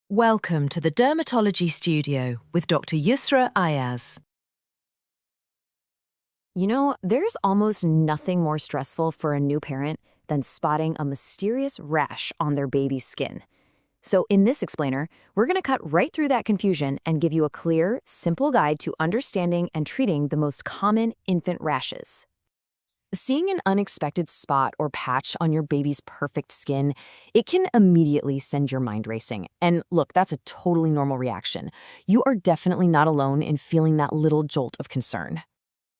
Welcome to the Dermatology Studio with Dr. Yusra Ayaz. You know, there's almost nothing more stressful for a new parent than spotting a mysterious rash on their baby's skin. So in this explainer, we're going to cut right through that confusion and give you a clear, simple guide to understanding and treating the most common infant rashes. Seeing an unexpected spot or patch on your baby's perfect skin, it can immediately send your mind racing. And look, that's a totally normal reaction. You are definitely not alone in feeling that little jolt of concern.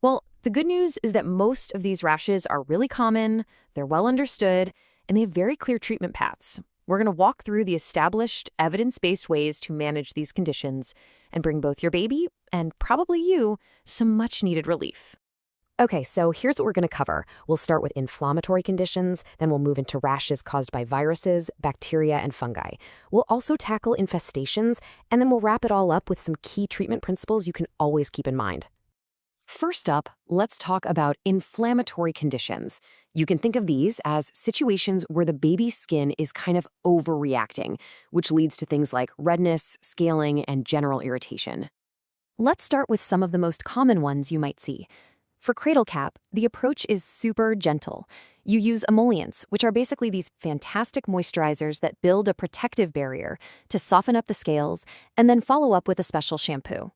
Well, the good news is that most of these rashes are really common, they're well understood, and they have very clear treatment paths. We're going to walk through the established, evidence-based ways to manage these conditions and bring both your baby and probably you some much-needed relief. Okay, so here's what we're going to cover. We'll start with inflammatory conditions, then we'll move into rashes caused by viruses, bacteria, and fungi. We'll also tackle infestations, and then we'll wrap it all up with some key treatment principles you can always keep in mind. First up, let's talk about inflammatory conditions. You can think of these as situations where the baby's skin is kind of overreacting, which leads to things like redness, scaling, and general irritation. Let's start with some of the most common ones you might see. For Cradle Cap, the approach is super gentle. You use emollients, which are basically these fantastic moisturizers that build a protective barrier to soften up the scales, and then follow up with a special shampoo.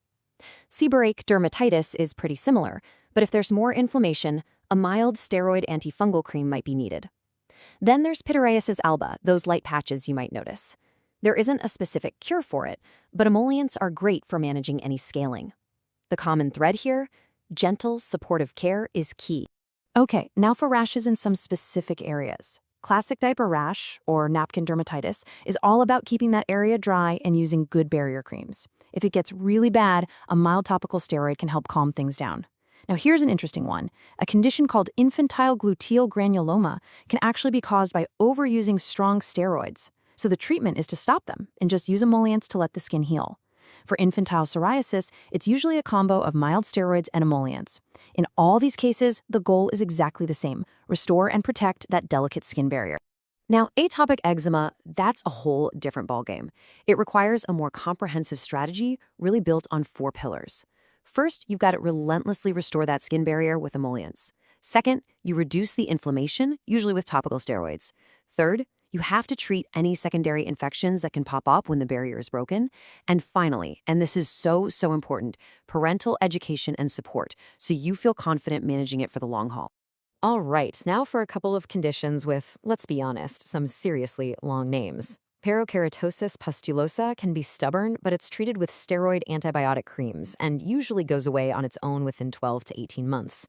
Seborrhoeic dermatitis is pretty similar, but if there's more inflammation, a mild steroid antifungal cream might be needed. Then there's pityriasis alba, those light patches you might notice. There isn't a specific cure for it, but emollients are great for managing any scaling. The common thread here? Gentle, supportive care is key. Okay, now for rashes in some specific areas. Classic diaper rash, or napkin dermatitis, is all about keeping that area dry and using good barrier creams. If it gets really bad, a mild topical steroid can help calm things down. Now here's an interesting one. A condition called infantile gluteal granuloma can actually be caused by overusing strong steroids. So the treatment is to stop them and just use emollients to let the skin heal. For infantile psoriasis, it's usually a combo of mild steroids and emollients. In all these cases, the goal is exactly the same: restore and protect that delicate skin barrier. Now, atopic eczema, that's a whole different ballgame. It requires a more comprehensive strategy, really built on 4 pillars. First, you've got to relentlessly restore that skin barrier with emollients. Second, you reduce the inflammation, usually with topical steroids. Third, you have to treat any secondary infections that can pop up when the barrier is broken. And finally, and this is so important, parental education and support, so you feel confident managing it for the long haul. All right, now for a couple of conditions with, let's be honest, some seriously long names. Parakeratosis pustulosa can be stubborn, but it's treated with steroid antibiotic creams and usually goes away on its own within 12 to 18 months.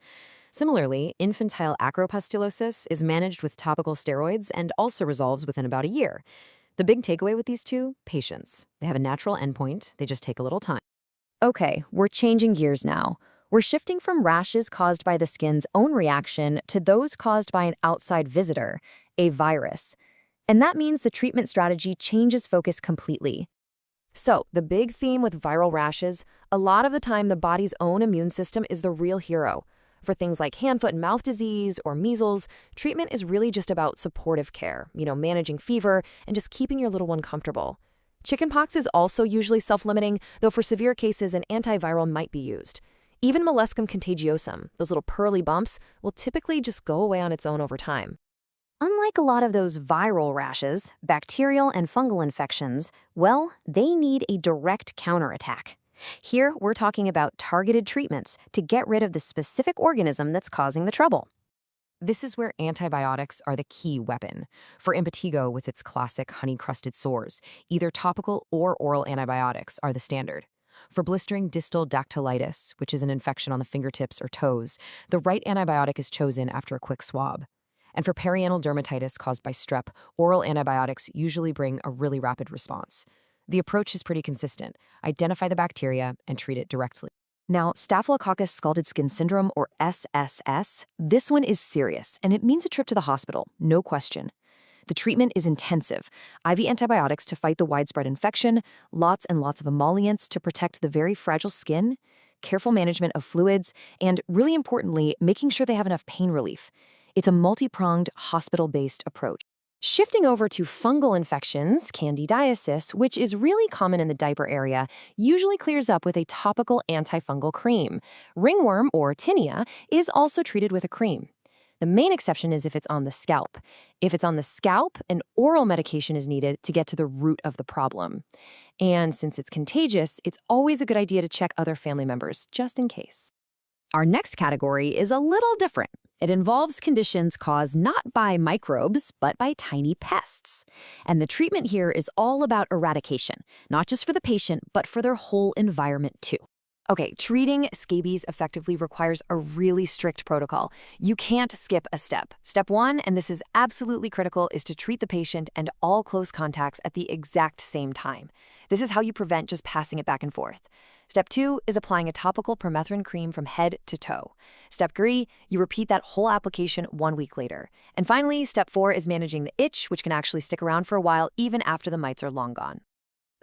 Similarly, infantile acropustulosis is managed with topical steroids and also resolves within about a year. The big takeaway with these two? Patience. They have a natural endpoint, they just take a little time. Okay, we're changing gears now. We're shifting from rashes caused by the skin's own reaction to those caused by an outside visitor, a virus. And that means the treatment strategy changes focus completely. So, the big theme with viral rashes, a lot of the time the body's own immune system is the real hero. For things like hand, foot, and mouth disease or measles, treatment is really just about supportive care, managing fever and just keeping your little one comfortable. Chickenpox is also usually self-limiting, though for severe cases an antiviral might be used. Even molluscum contagiosum, those little pearly bumps, will typically just go away on its own over time. Unlike a lot of those viral rashes, bacterial and fungal infections, well, they need a direct counterattack. Here, we're talking about targeted treatments to get rid of the specific organism that's causing the trouble. This is where antibiotics are the key weapon. For impetigo with its classic honey-crusted sores, either topical or oral antibiotics are the standard. For blistering distal dactylitis, which is an infection on the fingertips or toes, the right antibiotic is chosen after a quick swab. And for perianal dermatitis caused by strep, oral antibiotics usually bring a really rapid response. The approach is pretty consistent. Identify the bacteria and treat it directly. Now, Staphylococcus scalded skin syndrome, or SSS, this one is serious, and it means a trip to the hospital, no question. The treatment is intensive. IV antibiotics to fight the widespread infection, lots and lots of emollients to protect the very fragile skin, careful management of fluids, and really importantly, making sure they have enough pain relief. It's a multi-pronged, hospital-based approach. Shifting over to fungal infections, candidiasis, which is really common in the diaper area, usually clears up with a topical antifungal cream. Ringworm, or tinea, is also treated with a cream. The main exception is if it's on the scalp. If it's on the scalp, an oral medication is needed to get to the root of the problem. And since it's contagious, it's always a good idea to check other family members, just in case. Our next category is a little different. It involves conditions caused not by microbes, but by tiny pests. And the treatment here is all about eradication, not just for the patient, but for their whole environment too. Okay, treating scabies effectively requires a really strict protocol. You can't skip a step. Step 1, and this is absolutely critical, is to treat the patient and all close contacts at the exact same time. This is how you prevent just passing it back and forth. Step 2 is applying a topical permethrin cream from head to toe. Step 3, you repeat that whole application 1 week later. And finally, step 4 is managing the itch, which can actually stick around for a while even after the mites are long gone.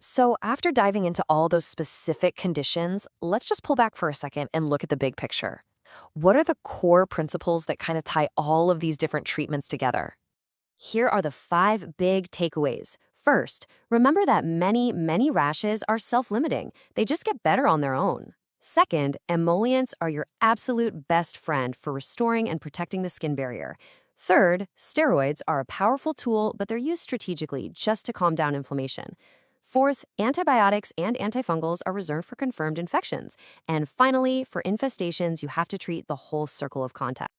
So after diving into all those specific conditions, let's just pull back for a second and look at the big picture. What are the core principles that kind of tie all of these different treatments together? Here are the 5 big takeaways. First, remember that many rashes are self-limiting. They just get better on their own. Second, emollients are your absolute best friend for restoring and protecting the skin barrier. Third, steroids are a powerful tool, but they're used strategically just to calm down inflammation. Fourth, antibiotics and antifungals are reserved for confirmed infections. And finally, for infestations, you have to treat the whole circle of contact.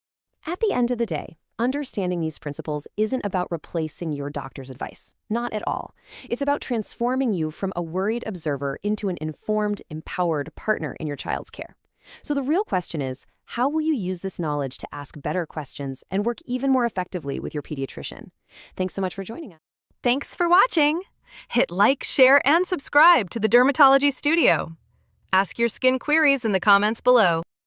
At the end of the day, understanding these principles isn't about replacing your doctor's advice. Not at all. It's about transforming you from a worried observer into an informed, empowered partner in your child's care. So the real question is, how will you use this knowledge to ask better questions and work even more effectively with your pediatrician? Thanks so much for joining us. Thanks for watching. Hit like, share, and subscribe to the Dermatology Studio. Ask your skin queries in the comments below.